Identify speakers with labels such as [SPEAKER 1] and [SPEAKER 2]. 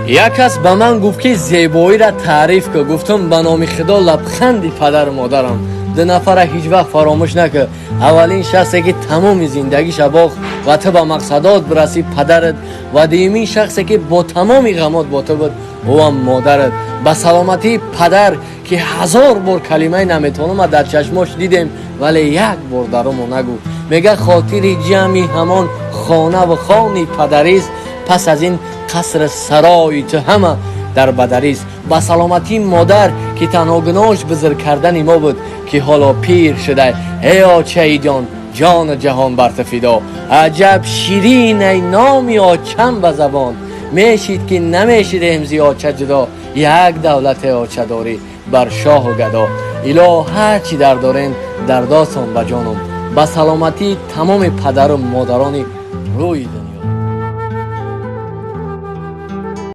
[SPEAKER 1] یک کس به من گفت که زیبایی را تعریف که گفتم به نام خدا لبخندی پدر و مادرم. دو نفر هیچ وقت فراموش نکه. اولین شخصی که تمام زندگیش باخت و تو به مقصدات برسی پدرت و دیمین شخصی که با تمام غمات با تو بود او هم مادرت. به سلامتی پدر که 1000 بار کلمه نمیتونم در چشماش دیدم ولی یک بار درمو نگو. میگه خاطر جمعی همان خانه و خانی پدریست، پس از این قصر سرای تو همه در بدریست. با سلامتی مادر که تنها گناهش بزرگ کردن ما بود که حالا پیر شده. ای آچه جان جان جهان بر فدا، عجب شیرین ای نامی آچم به زبان. میشید که نمیشید امزی آچه جدا، یک دولت آچه داری بر شاه و گدا. اله هر چی در دارین در داستان به جانم. با سلامتی تمام پدر و مادرانی روی دنیا.